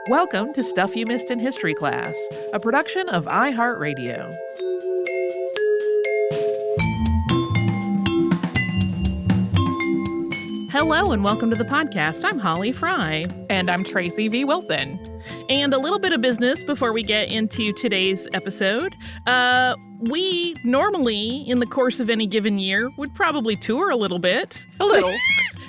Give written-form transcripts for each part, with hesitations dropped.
Welcome to Stuff You Missed in History Class, a production of iHeartRadio. Hello and welcome to the podcast. I'm Holly Fry. And I'm Tracy V. Wilson. And a little bit of business before we get into today's episode. We normally, in the course of any given year, would probably tour a little bit. A little.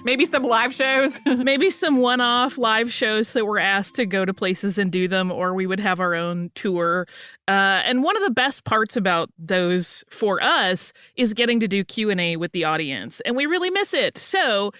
Maybe some live shows. Maybe some one-off live shows that we're asked to go to places and do them, or we would have our own tour. And one of the best parts about those for us is getting to do Q&A with the audience. And we really miss it. So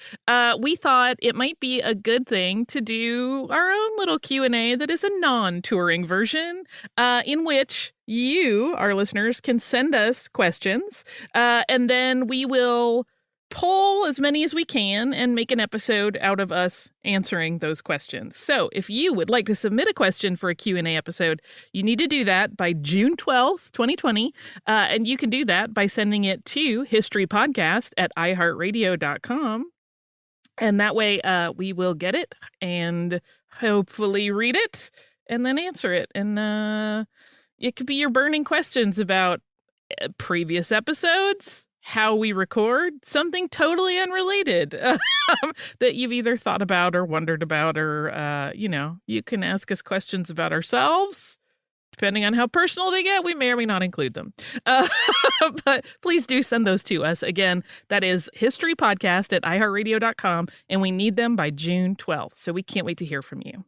we thought it might be a good thing to do our own little Q&A that is a non-touring version in which you, our listeners, can send us questions. And then we will poll as many as we can and make an episode out of us answering those questions. So if you would like to submit a question for a Q&A episode, you need to do that by June 12th, 2020. And you can do that by sending it to historypodcast@iheartradio.com. And that way we will get it and hopefully read it and then answer it. And it could be your burning questions about previous episodes, how we record, something totally unrelated that you've either thought about or wondered about, or, you can ask us questions about ourselves. Depending on how personal they get, we may or may not include them. But please do send those to us. Again, that is historypodcast@iheartradio.com, and we need them by June 12th. So we can't wait to hear from you.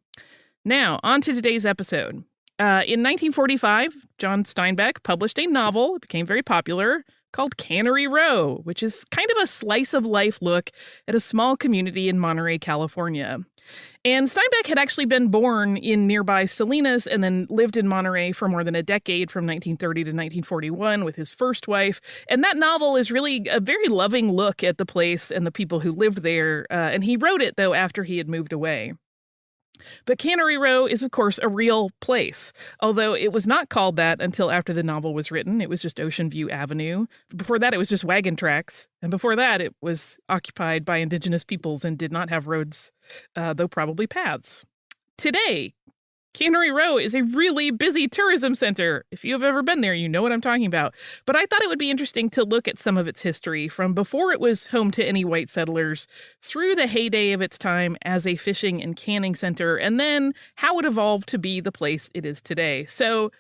Now, on to today's episode. In 1945, John Steinbeck published a novel. It became very popular, called Cannery Row, which is kind of a slice-of-life look at a small community in Monterey, California. And Steinbeck had actually been born in nearby Salinas and then lived in Monterey for more than a decade, from 1930 to 1941, with his first wife. And that novel is really a very loving look at the place and the people who lived there. And he wrote it, though, after he had moved away. But Cannery Row is, of course, a real place, although it was not called that until after the novel was written. It was just Ocean View Avenue. Before that, it was just wagon tracks. And before that, it was occupied by indigenous peoples and did not have roads, though probably paths. Today, Cannery Row is a really busy tourism center. If you have ever been there, you know what I'm talking about. But I thought it would be interesting to look at some of its history from before it was home to any white settlers through the heyday of its time as a fishing and canning center, and then how it evolved to be the place it is today. So,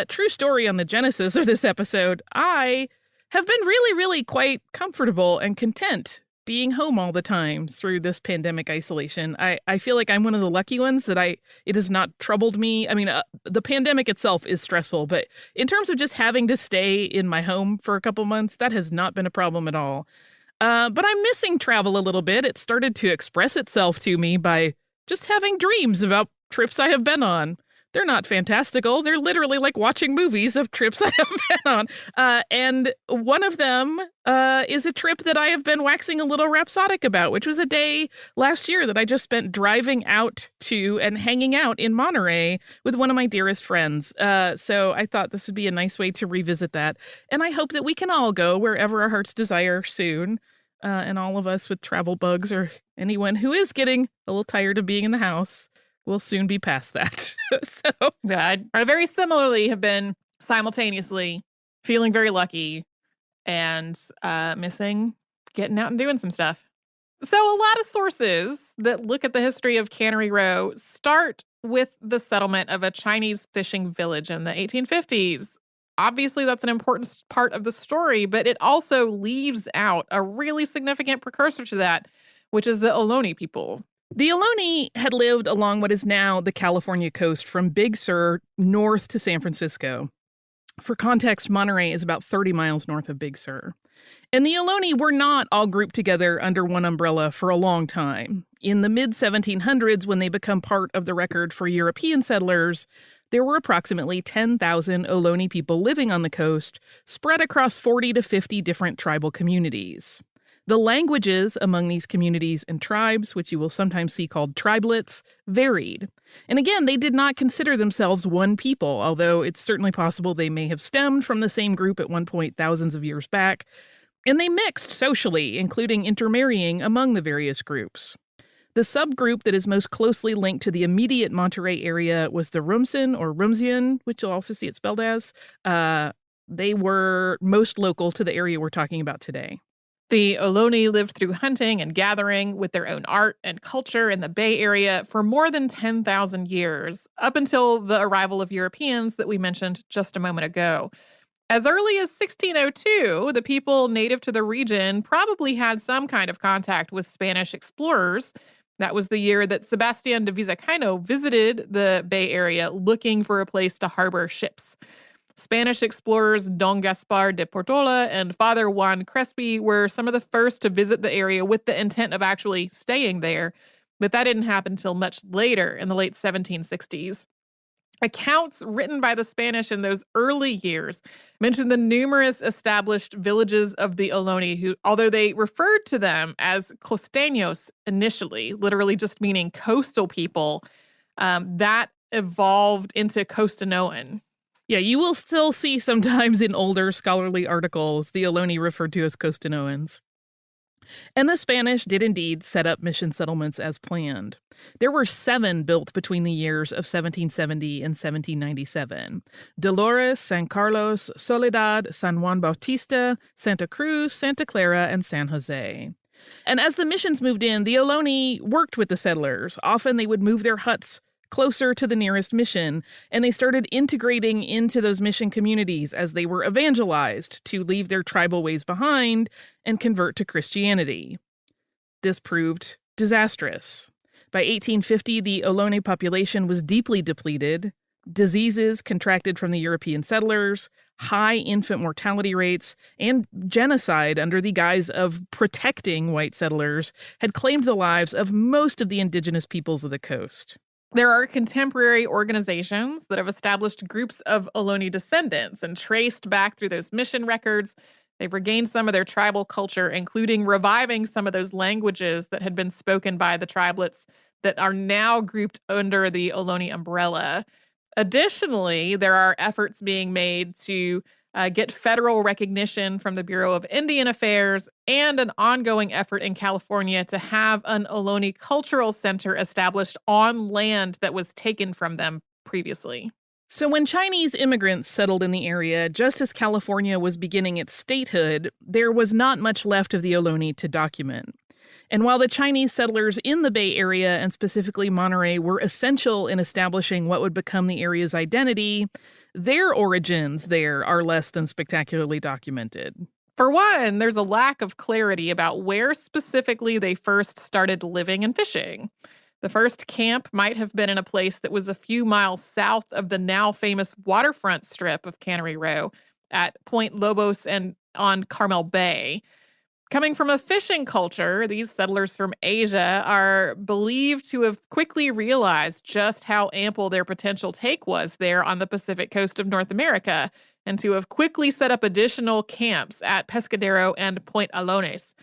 true story on the genesis of this episode, I have been really, really quite comfortable and content being home all the time through this pandemic isolation. I feel like I'm one of the lucky ones that it has not troubled me. I mean, the pandemic itself is stressful, but in terms of just having to stay in my home for a couple months, that has not been a problem at all. But I'm missing travel a little bit. It started to express itself to me by just having dreams about trips I have been on. They're not fantastical. They're literally like watching movies of trips I have been on. And one of them is a trip that I have been waxing a little rhapsodic about, which was a day last year that I just spent driving out to and hanging out in Monterey with one of my dearest friends. So I thought this would be a nice way to revisit that. And I hope that we can all go wherever our hearts desire soon. And all of us with travel bugs, or anyone who is getting a little tired of being in the house, we'll soon be past that. Yeah, I very similarly have been simultaneously feeling very lucky and missing getting out and doing some stuff. So a lot of sources that look at the history of Cannery Row start with the settlement of a Chinese fishing village in the 1850s. Obviously, that's an important part of the story, but it also leaves out a really significant precursor to that, which is the Ohlone people. The Ohlone had lived along what is now the California coast from Big Sur north to San Francisco. For context, Monterey is about 30 miles north of Big Sur. And the Ohlone were not all grouped together under one umbrella for a long time. In the mid-1700s, when they become part of the record for European settlers, there were approximately 10,000 Ohlone people living on the coast, spread across 40 to 50 different tribal communities. The languages among these communities and tribes, which you will sometimes see called tribelets, varied. And again, they did not consider themselves one people, although it's certainly possible they may have stemmed from the same group at one point thousands of years back. And they mixed socially, including intermarrying among the various groups. The subgroup that is most closely linked to the immediate Monterey area was the Rumsen or Rumsian, which you'll also see it spelled as. They were most local to the area we're talking about today. The Ohlone lived through hunting and gathering with their own art and culture in the Bay Area for more than 10,000 years, up until the arrival of Europeans that we mentioned just a moment ago. As early as 1602, the people native to the region probably had some kind of contact with Spanish explorers. That was the year that Sebastián de Vizcaíno visited the Bay Area looking for a place to harbor ships. Spanish explorers Don Gaspar de Portola and Father Juan Crespi were some of the first to visit the area with the intent of actually staying there, but that didn't happen until much later in the late 1760s. Accounts written by the Spanish in those early years mention the numerous established villages of the Ohlone who, although they referred to them as costeños initially, literally just meaning coastal people, that evolved into Costanoan. Yeah, you will still see sometimes in older scholarly articles the Ohlone referred to as Costanoans. And the Spanish did indeed set up mission settlements as planned. There were 7 built between the years of 1770 and 1797. Dolores, San Carlos, Soledad, San Juan Bautista, Santa Cruz, Santa Clara, and San Jose. And as the missions moved in, the Ohlone worked with the settlers. Often they would move their huts closer to the nearest mission, and they started integrating into those mission communities as they were evangelized to leave their tribal ways behind and convert to Christianity. This proved disastrous. By 1850, the Ohlone population was deeply depleted. Diseases contracted from the European settlers, high infant mortality rates, and genocide under the guise of protecting white settlers had claimed the lives of most of the indigenous peoples of the coast. There are contemporary organizations that have established groups of Ohlone descendants and traced back through those mission records. They've regained some of their tribal culture, including reviving some of those languages that had been spoken by the tribelets that are now grouped under the Ohlone umbrella. Additionally, there are efforts being made to get federal recognition from the Bureau of Indian Affairs and an ongoing effort in California to have an Ohlone cultural center established on land that was taken from them previously. So when Chinese immigrants settled in the area, just as California was beginning its statehood, there was not much left of the Ohlone to document. And while the Chinese settlers in the Bay Area, and specifically Monterey, were essential in establishing what would become the area's identity, their origins there are less than spectacularly documented. For one, there's a lack of clarity about where specifically they first started living and fishing. The first camp might have been in a place that was a few miles south of the now famous waterfront strip of Cannery Row at Point Lobos and on Carmel Bay. Coming from a fishing culture, these settlers from Asia are believed to have quickly realized just how ample their potential take was there on the Pacific coast of North America, and to have quickly set up additional camps at Pescadero and Point Alones.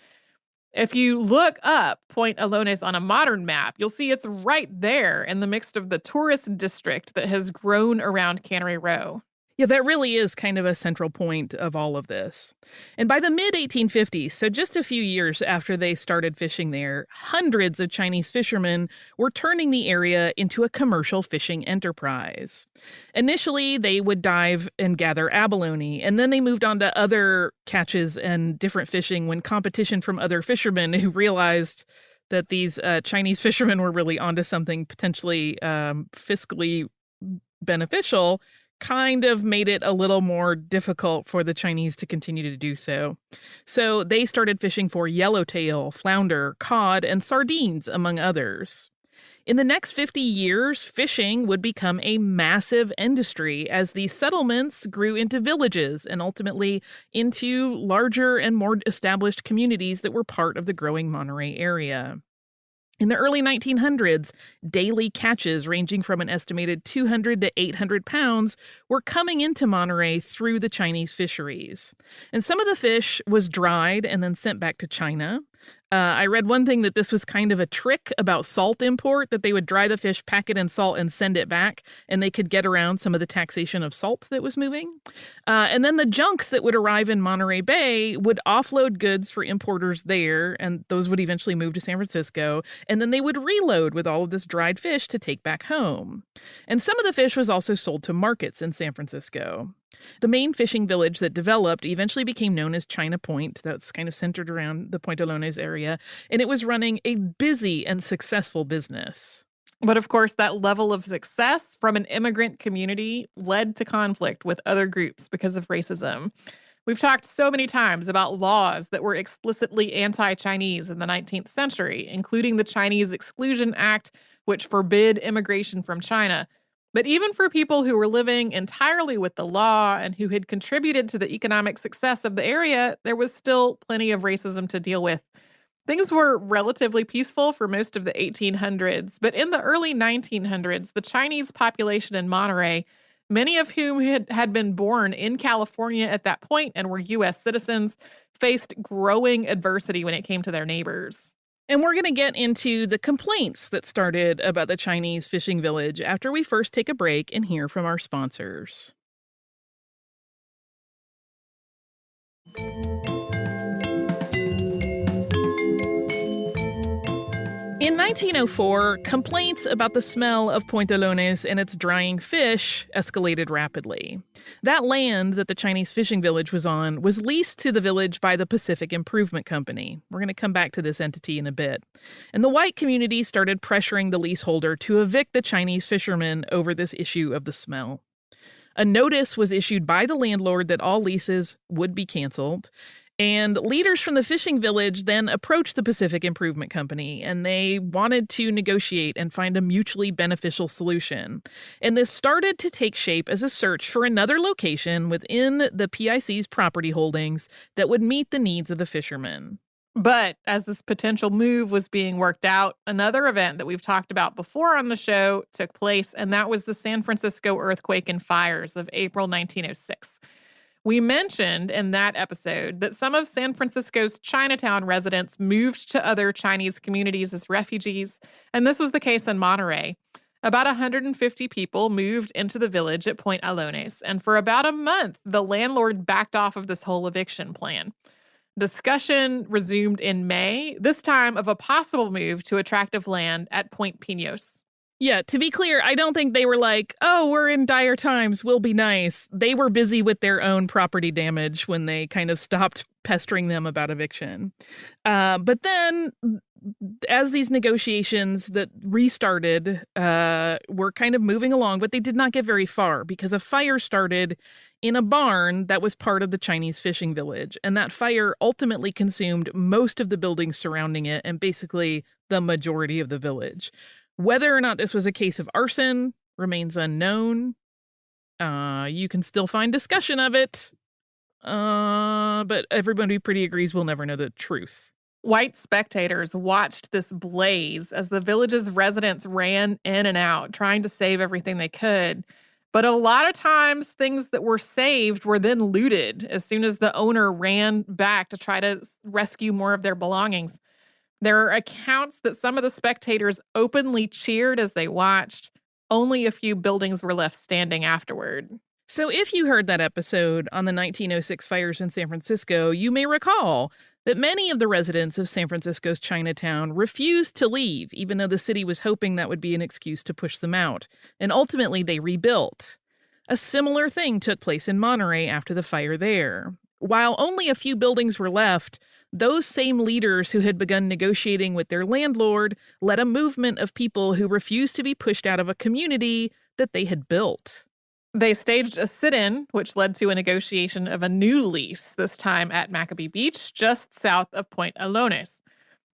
If you look up Point Alones on a modern map, you'll see it's right there in the midst of the tourist district that has grown around Cannery Row. Yeah, that really is kind of a central point of all of this. And by the mid-1850s, so just a few years after they started fishing there, hundreds of Chinese fishermen were turning the area into a commercial fishing enterprise. Initially, they would dive and gather abalone, and then they moved on to other catches and different fishing when competition from other fishermen who realized that these Chinese fishermen were really onto something potentially fiscally beneficial kind of made it a little more difficult for the Chinese to continue to do so. So they started fishing for yellowtail, flounder, cod, and sardines, among others. In the next 50 years, fishing would become a massive industry as these settlements grew into villages and ultimately into larger and more established communities that were part of the growing Monterey area. In the early 1900s, daily catches ranging from an estimated 200 to 800 pounds were coming into Monterey through the Chinese fisheries. And some of the fish was dried and then sent back to China. I read one thing that this was kind of a trick about salt import, that they would dry the fish, pack it in salt, and send it back, and they could get around some of the taxation of salt that was moving. And then the junks that would arrive in Monterey Bay would offload goods for importers there, and those would eventually move to San Francisco, and then they would reload with all of this dried fish to take back home. And some of the fish was also sold to markets in San Francisco. The main fishing village that developed eventually became known as China Point. That's kind of centered around the Point Alones area, and it was running a busy and successful business. But of course, that level of success from an immigrant community led to conflict with other groups because of racism. We've talked so many times about laws that were explicitly anti-Chinese in the 19th century, including the Chinese Exclusion Act, which forbid immigration from China. But even for people who were living entirely with the law and who had contributed to the economic success of the area, there was still plenty of racism to deal with. Things were relatively peaceful for most of the 1800s, but in the early 1900s, the Chinese population in Monterey, many of whom had been born in California at that point and were U.S. citizens, faced growing adversity when it came to their neighbors. And we're going to get into the complaints that started about the Chinese fishing village after we first take a break and hear from our sponsors. In 1904, complaints about the smell of Point Alones and its drying fish escalated rapidly. That land that the Chinese fishing village was on was leased to the village by the Pacific Improvement Company. We're going to come back to this entity in a bit. And the white community started pressuring the leaseholder to evict the Chinese fishermen over this issue of the smell. A notice was issued by the landlord that all leases would be canceled. And leaders from the fishing village then approached the Pacific Improvement Company, and they wanted to negotiate and find a mutually beneficial solution. And this started to take shape as a search for another location within the PIC's property holdings that would meet the needs of the fishermen. But as this potential move was being worked out, another event that we've talked about before on the show took place, and that was the San Francisco earthquake and fires of April 1906. We mentioned in that episode that some of San Francisco's Chinatown residents moved to other Chinese communities as refugees, and this was the case in Monterey. About 150 people moved into the village at Point Alones, and for about a month, the landlord backed off of this whole eviction plan. Discussion resumed in May, this time of a possible move to attractive land at Point Pinos. Yeah, to be clear, I don't think they were like, oh, we're in dire times, we'll be nice. They were busy with their own property damage when they kind of stopped pestering them about eviction. But then, as these negotiations that restarted were kind of moving along, but they did not get very far because a fire started in a barn that was part of the Chinese fishing village. And that fire ultimately consumed most of the buildings surrounding it and basically the majority of the village. Whether or not this was a case of arson remains unknown. You can still find discussion of it. But everybody pretty agrees we'll never know the truth. White spectators watched this blaze as the village's residents ran in and out, trying to save everything they could. But a lot of times, things that were saved were then looted as soon as the owner ran back to try to rescue more of their belongings. There are accounts that some of the spectators openly cheered as they watched. Only a few buildings were left standing afterward. So if you heard that episode on the 1906 fires in San Francisco, you may recall that many of the residents of San Francisco's Chinatown refused to leave, even though the city was hoping that would be an excuse to push them out. And ultimately, they rebuilt. A similar thing took place in Monterey after the fire there. While only a few buildings were left, those same leaders who had begun negotiating with their landlord led a movement of people who refused to be pushed out of a community that they had built. They staged a sit-in, which led to a negotiation of a new lease, this time at Maccabee Beach, just south of Point Alones.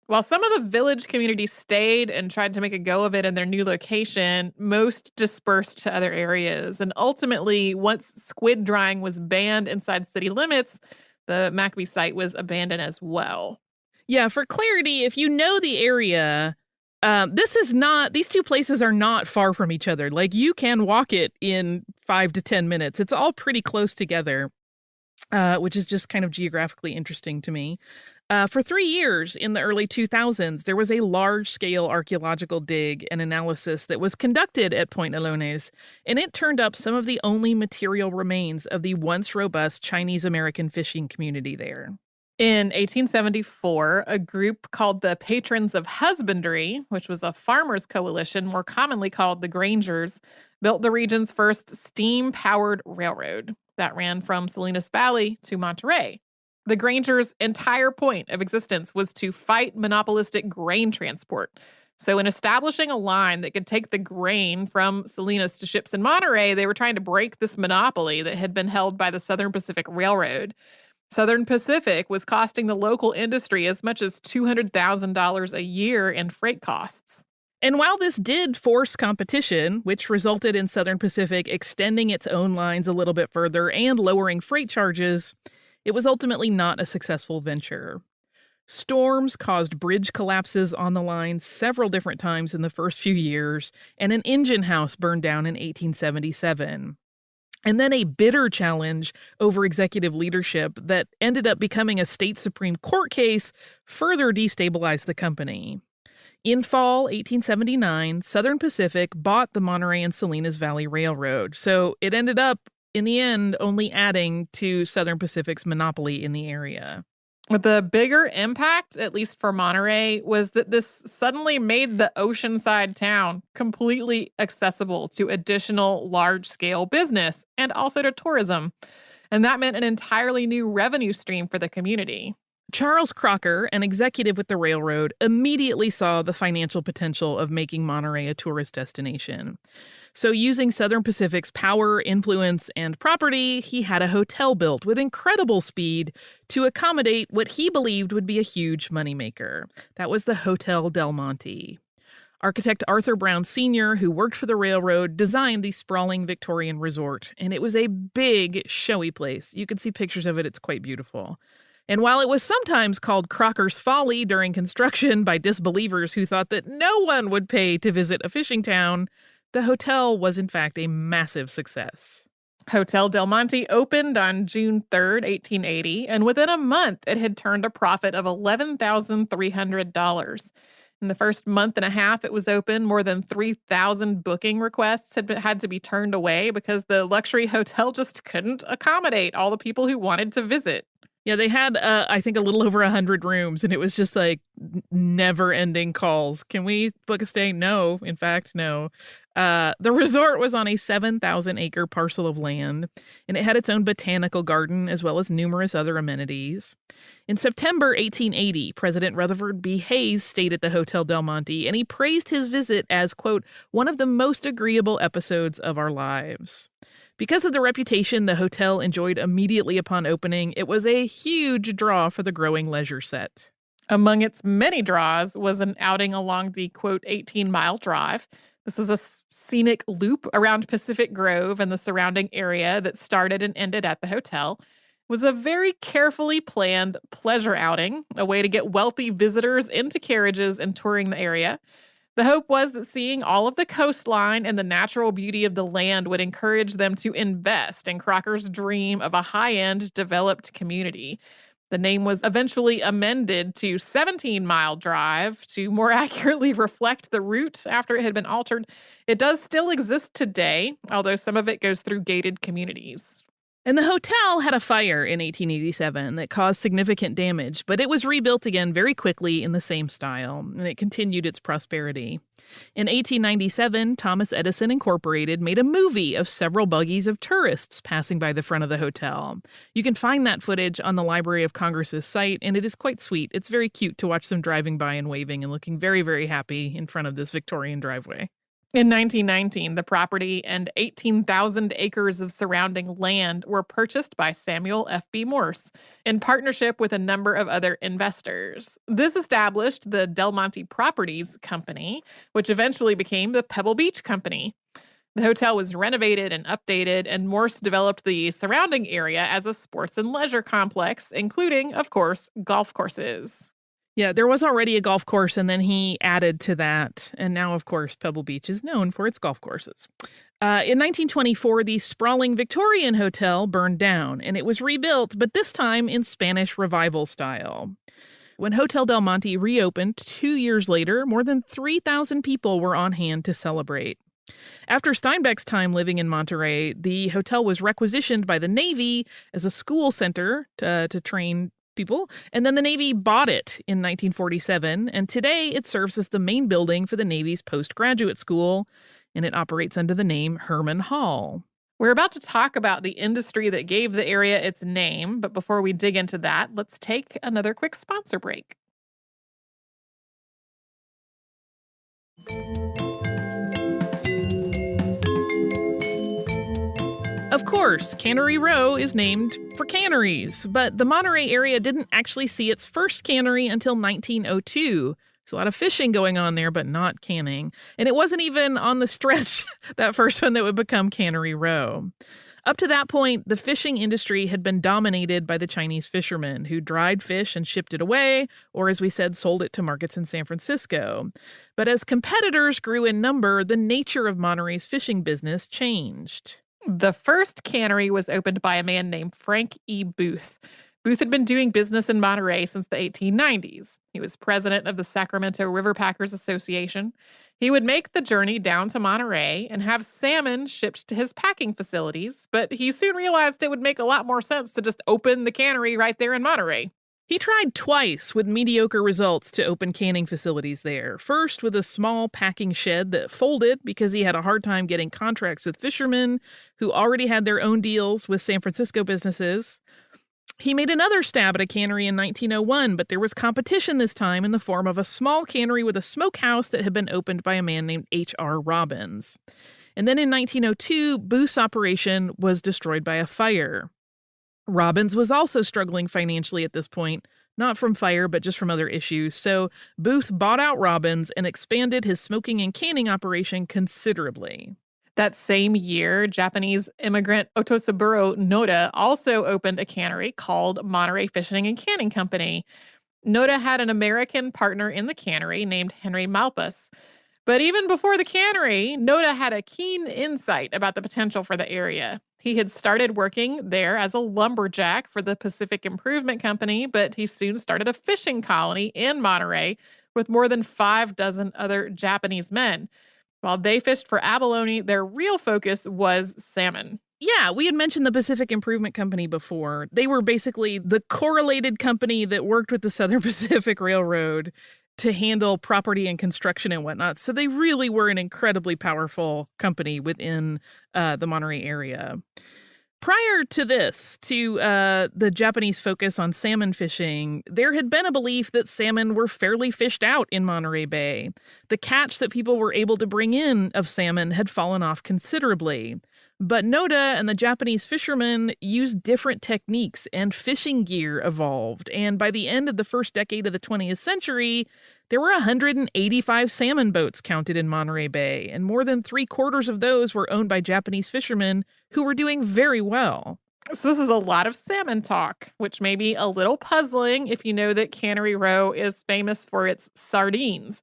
While some of the village community stayed and tried to make a go of it in their new location, most dispersed to other areas. And ultimately, once squid drying was banned inside city limits, the Maccabee site was abandoned as well. Yeah, for clarity, if you know the area, these two places are not far from each other. Like, you can walk it in 5 to 10 minutes. It's all pretty close together, which is just kind of geographically interesting to me. For 3 years in the early 2000s, there was a large-scale archaeological dig and analysis that was conducted at Point Alones, and it turned up some of the only material remains of the once robust Chinese-American fishing community there. In 1874, a group called the Patrons of Husbandry, which was a farmers' coalition more commonly called the Grangers, built the region's first steam-powered railroad that ran from Salinas Valley to Monterey. The Grangers' entire point of existence was to fight monopolistic grain transport. So in establishing a line that could take the grain from Salinas to ships in Monterey, they were trying to break this monopoly that had been held by the Southern Pacific Railroad. Southern Pacific was costing the local industry as much as $200,000 a year in freight costs. And while this did force competition, which resulted in Southern Pacific extending its own lines a little bit further and lowering freight charges, it was ultimately not a successful venture. Storms caused bridge collapses on the line several different times in the first few years, and an engine house burned down in 1877. And then a bitter challenge over executive leadership that ended up becoming a state Supreme Court case further destabilized the company. In fall 1879, Southern Pacific bought the Monterey and Salinas Valley Railroad, so it ended up, in the end, only adding to Southern Pacific's monopoly in the area. But the bigger impact, at least for Monterey, was that this suddenly made the oceanside town completely accessible to additional large-scale business and also to tourism. And that meant an entirely new revenue stream for the community. Charles Crocker, an executive with the railroad, immediately saw the financial potential of making Monterey a tourist destination. So using Southern Pacific's power, influence, and property, he had a hotel built with incredible speed to accommodate what he believed would be a huge moneymaker. That was the Hotel Del Monte. Architect Arthur Brown Sr., who worked for the railroad, designed the sprawling Victorian resort, and it was a big, showy place. You can see pictures of it. It's quite beautiful. And while it was sometimes called Crocker's Folly during construction by disbelievers who thought that no one would pay to visit a fishing town, the hotel was in fact a massive success. Hotel Del Monte opened on June 3rd, 1880, and within a month it had turned a profit of $11,300. In the first month and a half it was open, more than 3,000 booking requests had to be turned away because the luxury hotel just couldn't accommodate all the people who wanted to visit. Yeah, they had, I think, a little over 100 rooms, and it was just like never-ending calls. Can we book a stay? No, in fact, no. The resort was on a 7,000-acre parcel of land, and it had its own botanical garden as well as numerous other amenities. In September 1880, President Rutherford B. Hayes stayed at the Hotel Del Monte, and he praised his visit as, quote, one of the most agreeable episodes of our lives. Because of the reputation the hotel enjoyed immediately upon opening, it was a huge draw for the growing leisure set. Among its many draws was an outing along the, quote, 18-mile drive. This was a scenic loop around Pacific Grove and the surrounding area that started and ended at the hotel. It was a very carefully planned pleasure outing, a way to get wealthy visitors into carriages and touring the area. The hope was that seeing all of the coastline and the natural beauty of the land would encourage them to invest in Crocker's dream of a high-end, developed community. The name was eventually amended to 17-Mile Drive to more accurately reflect the route after it had been altered. It does still exist today, although some of it goes through gated communities. And the hotel had a fire in 1887 that caused significant damage, but it was rebuilt again very quickly in the same style, and it continued its prosperity. In 1897, Thomas Edison Incorporated made a movie of several buggies of tourists passing by the front of the hotel. You can find that footage on the Library of Congress's site, and it is quite sweet. It's very cute to watch them driving by and waving and looking very, very happy in front of this Victorian driveway. In 1919, the property and 18,000 acres of surrounding land were purchased by Samuel F.B. Morse in partnership with a number of other investors. This established the Del Monte Properties Company, which eventually became the Pebble Beach Company. The hotel was renovated and updated, and Morse developed the surrounding area as a sports and leisure complex, including, of course, golf courses. Yeah, there was already a golf course, and then he added to that. And now, of course, Pebble Beach is known for its golf courses. In 1924, the sprawling Victorian hotel burned down, and it was rebuilt, but this time in Spanish Revival style. When Hotel Del Monte reopened 2 years later, more than 3,000 people were on hand to celebrate. After Steinbeck's time living in Monterey, the hotel was requisitioned by the Navy as a school center to train people, and then the Navy bought it in 1947, and today it serves as the main building for the Navy's postgraduate school, and it operates under the name Herman Hall. We're about to talk about the industry that gave the area its name, but before we dig into that, let's take another quick sponsor break. Of course, Cannery Row is named for canneries, but the Monterey area didn't actually see its first cannery until 1902. There's a lot of fishing going on there, but not canning. And it wasn't even on the stretch, that first one, that would become Cannery Row. Up to that point, the fishing industry had been dominated by the Chinese fishermen who dried fish and shipped it away, or as we said, sold it to markets in San Francisco. But as competitors grew in number, the nature of Monterey's fishing business changed. The first cannery was opened by a man named Frank E. Booth. Booth had been doing business in Monterey since the 1890s. He was president of the Sacramento River Packers Association. He would make the journey down to Monterey and have salmon shipped to his packing facilities, but he soon realized it would make a lot more sense to just open the cannery right there in Monterey. He tried twice with mediocre results to open canning facilities there. First with a small packing shed that folded because he had a hard time getting contracts with fishermen who already had their own deals with San Francisco businesses. He made another stab at a cannery in 1901, but there was competition this time in the form of a small cannery with a smokehouse that had been opened by a man named H.R. Robbins. And then in 1902, Booth's operation was destroyed by a fire. Robbins was also struggling financially at this point, not from fire, but just from other issues. So Booth bought out Robbins and expanded his smoking and canning operation considerably. That same year, Japanese immigrant Otosaburo Noda also opened a cannery called Monterey Fishing and Canning Company. Noda had an American partner in the cannery named Henry Malpas. But even before the cannery, Noda had a keen insight about the potential for the area. He had started working there as a lumberjack for the Pacific Improvement Company, but he soon started a fishing colony in Monterey with more than 6 other Japanese men. While they fished for abalone, their real focus was salmon. Yeah, we had mentioned the Pacific Improvement Company before. They were basically the correlated company that worked with the Southern Pacific Railroad to handle property and construction and whatnot. So they really were an incredibly powerful company within the Monterey area. Prior to this, to the Japanese focus on salmon fishing, there had been a belief that salmon were fairly fished out in Monterey Bay. The catch that people were able to bring in of salmon had fallen off considerably. But Noda and the Japanese fishermen used different techniques, and fishing gear evolved. And by the end of the first decade of the 20th century, there were 185 salmon boats counted in Monterey Bay, and more than 3/4 of those were owned by Japanese fishermen who were doing very well. So this is a lot of salmon talk, which may be a little puzzling if you know that Cannery Row is famous for its sardines.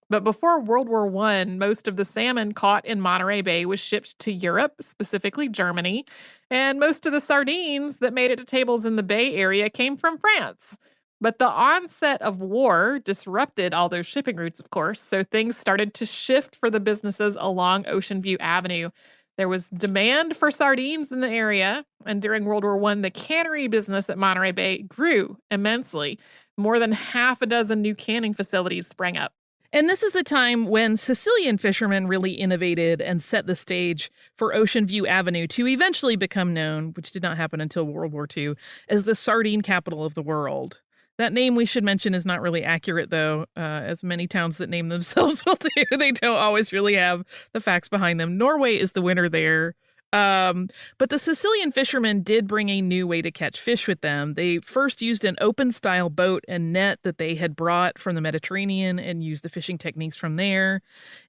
But before World War I, most of the salmon caught in Monterey Bay was shipped to Europe, specifically Germany, and most of the sardines that made it to tables in the Bay Area came from France. But the onset of war disrupted all those shipping routes, of course, so things started to shift for the businesses along Ocean View Avenue. There was demand for sardines in the area, and during World War I, the cannery business at Monterey Bay grew immensely. More than 6 new canning facilities sprang up. And this is the time when Sicilian fishermen really innovated and set the stage for Ocean View Avenue to eventually become known, which did not happen until World War II, as the sardine capital of the world. That name, we should mention, is not really accurate, though, as many towns that name themselves will do. They don't always really have the facts behind them. Norway is the winner there. But the Sicilian fishermen did bring a new way to catch fish with them. They first used an open-style boat and net that they had brought from the Mediterranean and used the fishing techniques from there.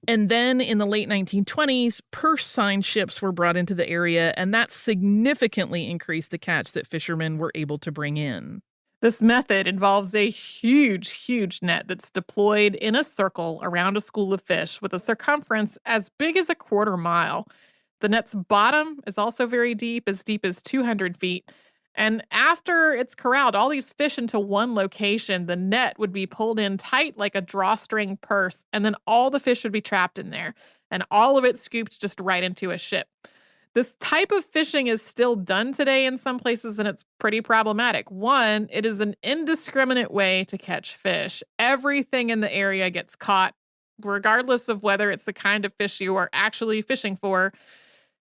And then in the late 1920s, purse-seine ships were brought into the area, and that significantly increased the catch that fishermen were able to bring in. This method involves a huge net that's deployed in a circle around a school of fish with a circumference as big as a 1/4 mile. The net's bottom is also very deep as 200 feet, And after it's corralled, all these fish into one location, the net would be pulled in tight like a drawstring purse, and then all the fish would be trapped in there, and all of it scooped just right into a ship. This type of fishing is still done today in some places, and it's pretty problematic. One, it is an indiscriminate way to catch fish. Everything in the area gets caught, regardless of whether it's the kind of fish you are actually fishing for.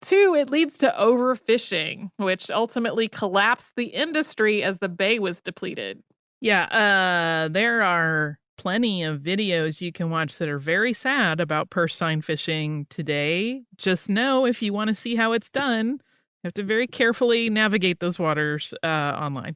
Two, it leads to overfishing, which ultimately collapsed the industry as the bay was depleted. Yeah, there are plenty of videos you can watch that are very sad about purse seine fishing today. Just know if you want to see how it's done, you have to very carefully navigate those waters online.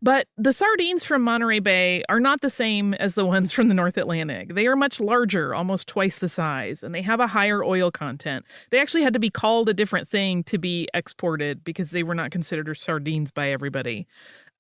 But the sardines from Monterey Bay are not the same as the ones from the North Atlantic. They are much larger, almost twice the size, and they have a higher oil content. They actually had to be called a different thing to be exported because they were not considered sardines by everybody.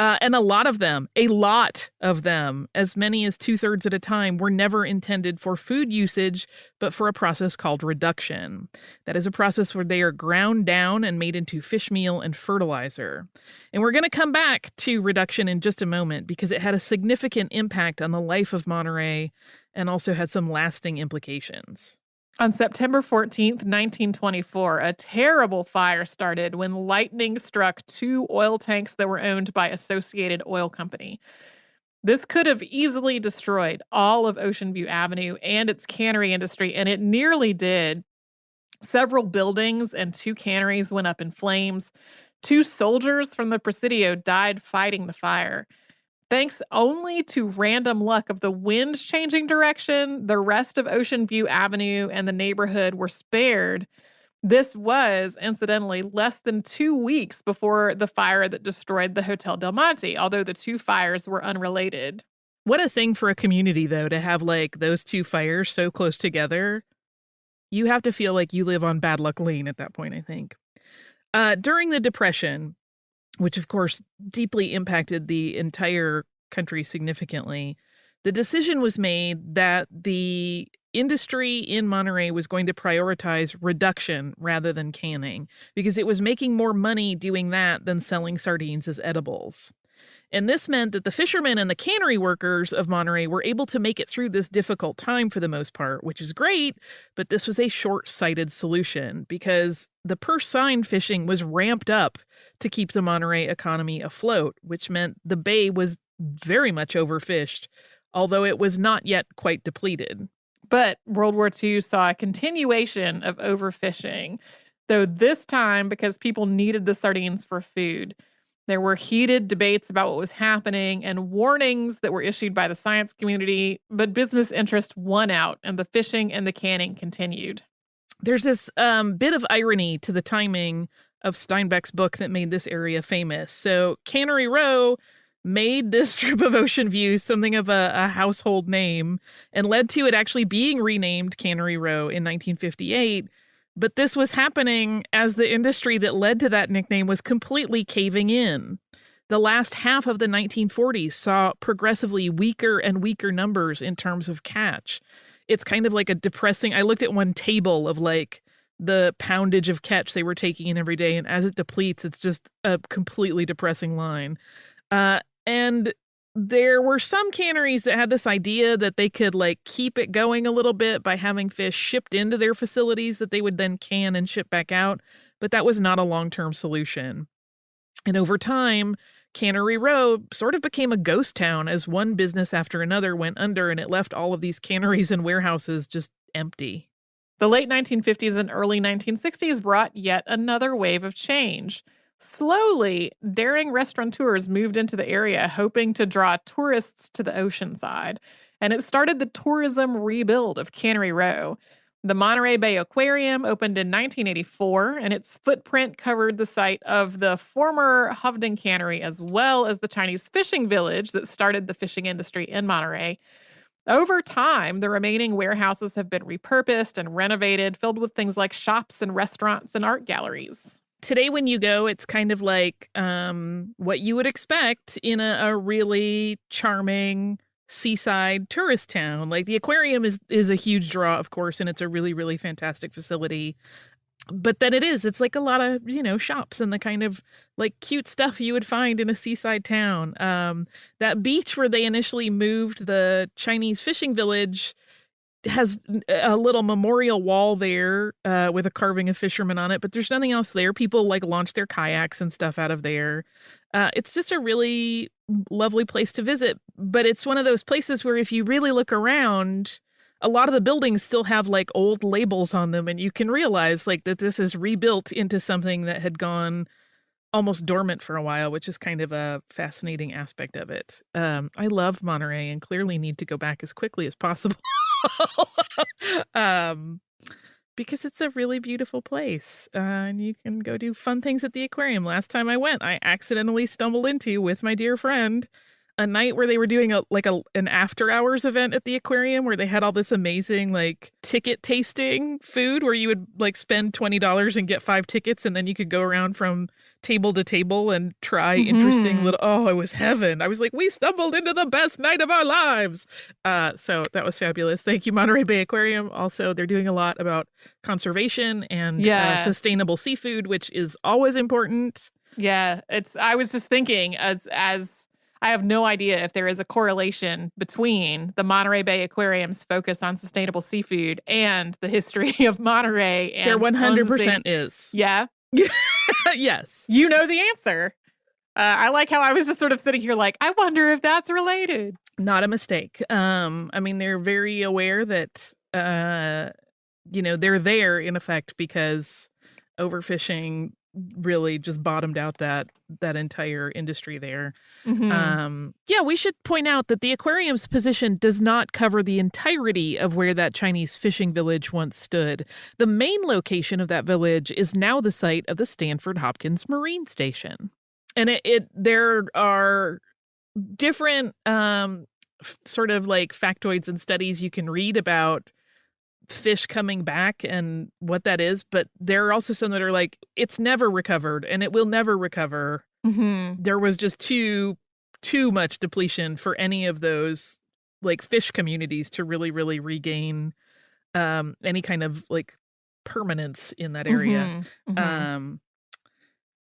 And a lot of them, as many as 2/3 at a time, were never intended for food usage, but for a process called reduction. That is a process where they are ground down and made into fish meal and fertilizer. And we're going to come back to reduction in just a moment because it had a significant impact on the life of Monterey and also had some lasting implications. On September 14th, 1924, a terrible fire started when lightning struck 2 oil tanks that were owned by Associated Oil Company. This could have easily destroyed all of Ocean View Avenue and its cannery industry, and it nearly did. Several buildings and 2 canneries went up in flames. 2 soldiers from the Presidio died fighting the fire. Thanks only to random luck of the wind changing direction, the rest of Ocean View Avenue and the neighborhood were spared. This was, incidentally, less than 2 weeks before the fire that destroyed the Hotel Del Monte, although the 2 fires were unrelated. What a thing for a community, though, to have like those 2 fires so close together. You have to feel like you live on Bad Luck Lane at that point, I think. During the Depression, which of course deeply impacted the entire country significantly, the decision was made that the industry in Monterey was going to prioritize reduction rather than canning because it was making more money doing that than selling sardines as edibles. And this meant that the fishermen and the cannery workers of Monterey were able to make it through this difficult time for the most part, which is great, but this was a short-sighted solution because the purse seine fishing was ramped up to keep the Monterey economy afloat, which meant the bay was very much overfished, although it was not yet quite depleted. But World War II saw a continuation of overfishing, though this time because people needed the sardines for food. There were heated debates about what was happening and warnings that were issued by the science community, but business interest won out and the fishing and the canning continued. There's this bit of irony to the timing of Steinbeck's book that made this area famous. So Cannery Row made this strip of Ocean View something of a household name and led to it actually being renamed Cannery Row in 1958. But this was happening as the industry that led to that nickname was completely caving in. The last half of the 1940s saw progressively weaker and weaker numbers in terms of catch. It's kind of like a depressing, I looked at one table of like the poundage of catch they were taking in every day, and as it depletes, it's just a completely depressing line. And there were some canneries that had this idea that they could like keep it going a little bit by having fish shipped into their facilities that they would then can and ship back out. But that was not a long-term solution. And over time, Cannery Row sort of became a ghost town as one business after another went under, and it left all of these canneries and warehouses just empty. The late 1950s and early 1960s brought yet another wave of change. Slowly, daring restaurateurs moved into the area, hoping to draw tourists to the ocean side, and it started the tourism rebuild of Cannery Row. The Monterey Bay Aquarium opened in 1984, and its footprint covered the site of the former Hovden Cannery as well as the Chinese fishing village that started the fishing industry in Monterey. Over time, the remaining warehouses have been repurposed and renovated, filled with things like shops and restaurants and art galleries. Today, when you go, it's kind of like what you would expect in a really charming seaside tourist town. Like the aquarium is a huge draw, of course, and it's a really, really fantastic facility. But then it's like a lot of, shops and the kind of like cute stuff you would find in a seaside town. That beach where they initially moved the Chinese fishing village has a little memorial wall there with a carving of fishermen on it, but there's nothing else there. People like launch their kayaks and stuff out of there. It's just a really lovely place to visit, but it's one of those places where if you really look around, a lot of the buildings still have like old labels on them, and you can realize like that this is rebuilt into something that had gone almost dormant for a while, which is kind of a fascinating aspect of it. I love Monterey and clearly need to go back as quickly as possible. Because it's a really beautiful place, and you can go do fun things at the aquarium. Last time I went, I accidentally stumbled into, with my dear friend, a night where they were doing an after hours event at the aquarium where they had all this amazing like ticket tasting food where you would like spend $20 and get 5 tickets, and then you could go around from table to table and try interesting little, it was heaven. I was like, we stumbled into the best night of our lives. So that was fabulous. Thank you, Monterey Bay Aquarium. Also, they're doing a lot about conservation and sustainable seafood, which is always important. Yeah, I was just thinking as I have no idea if there is a correlation between the Monterey Bay Aquarium's focus on sustainable seafood and the history of Monterey. And there 100% is. Yeah? Yes. You know the answer. I like how I was just sort of sitting here like, I wonder if that's related. Not a mistake. I mean, they're very aware that, they're there in effect because overfishing really just bottomed out that entire industry there. We should point out that the aquarium's position does not cover the entirety of where that Chinese fishing village once stood. The main location of that village is now the site of the Stanford Hopkins Marine Station. And there are different sort of like factoids and studies you can read about fish coming back and what that is, but there are also some that are like, it's never recovered and it will never recover. There was just too much depletion for any of those like fish communities to really, really regain any kind of like permanence in that area.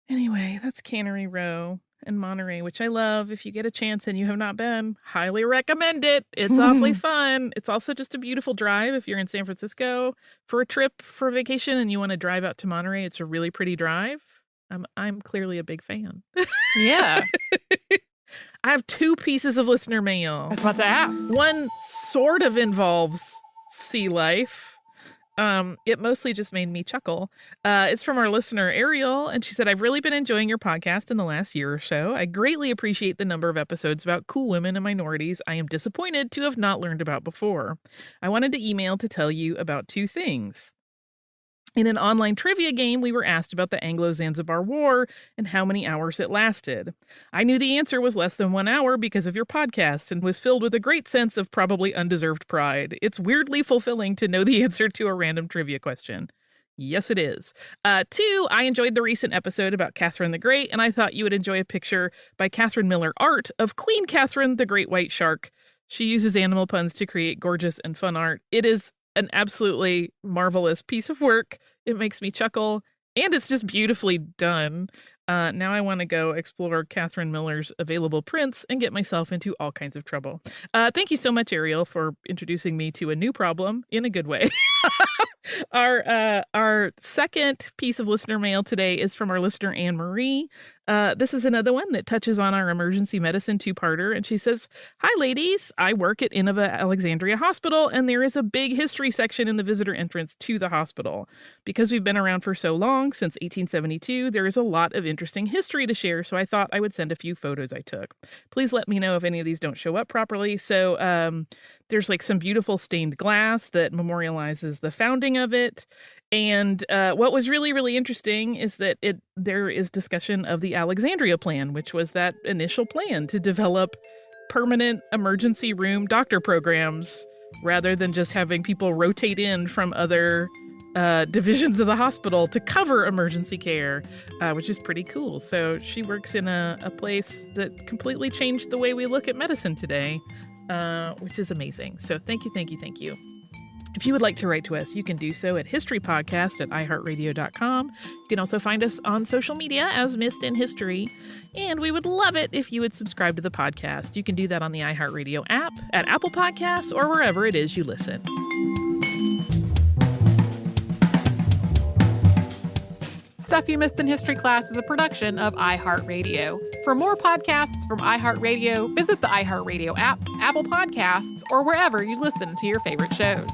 Anyway, that's Cannery Row and Monterey, which I love. If you get a chance and you have not been, highly recommend it. It's awfully fun. It's also just a beautiful drive if you're in San Francisco for a trip, for a vacation, and you want to drive out to Monterey. It's a really pretty drive. I'm clearly a big fan. Yeah. I have 2 pieces of listener mail. I was about to ask. One sort of involves sea life. It mostly just made me chuckle. It's from our listener, Ariel, and she said, I've really been enjoying your podcast in the last year or so. I greatly appreciate the number of episodes about cool women and minorities I am disappointed to have not learned about before. I wanted to email to tell you about 2 things. In an online trivia game, we were asked about the Anglo-Zanzibar War and how many hours it lasted. I knew the answer was less than 1 hour because of your podcast and was filled with a great sense of probably undeserved pride. It's weirdly fulfilling to know the answer to a random trivia question. Yes, it is. 2, I enjoyed the recent episode about Catherine the Great, and I thought you would enjoy a picture by Catherine Miller Art of Queen Catherine the Great White Shark. She uses animal puns to create gorgeous and fun art. It is an absolutely marvelous piece of work. It makes me chuckle, and it's just beautifully done. Now I want to go explore Catherine Miller's available prints and get myself into all kinds of trouble. Thank you so much, Ariel, for introducing me to a new problem in a good way. Our second piece of listener mail today is from our listener, Anne Marie. This is another one that touches on our emergency medicine 2-parter. And she says, hi, ladies. I work at Innova Alexandria Hospital, and there is a big history section in the visitor entrance to the hospital. Because we've been around for so long, since 1872, there is a lot of interesting history to share. So I thought I would send a few photos I took. Please let me know if any of these don't show up properly. So there's like some beautiful stained glass that memorializes the founding of it. And what was really, really interesting is that there is discussion of the Alexandria Plan, which was that initial plan to develop permanent emergency room doctor programs rather than just having people rotate in from other divisions of the hospital to cover emergency care, which is pretty cool. So she works in a place that completely changed the way we look at medicine today, which is amazing. So thank you, thank you, thank you. If you would like to write to us, you can do so at historypodcast@iheartradio.com. You can also find us on social media as Missed in History. And we would love it if you would subscribe to the podcast. You can do that on the iHeartRadio app, at Apple Podcasts, or wherever it is you listen. Stuff You Missed in History Class is a production of iHeartRadio. For more podcasts from iHeartRadio, visit the iHeartRadio app, Apple Podcasts, or wherever you listen to your favorite shows.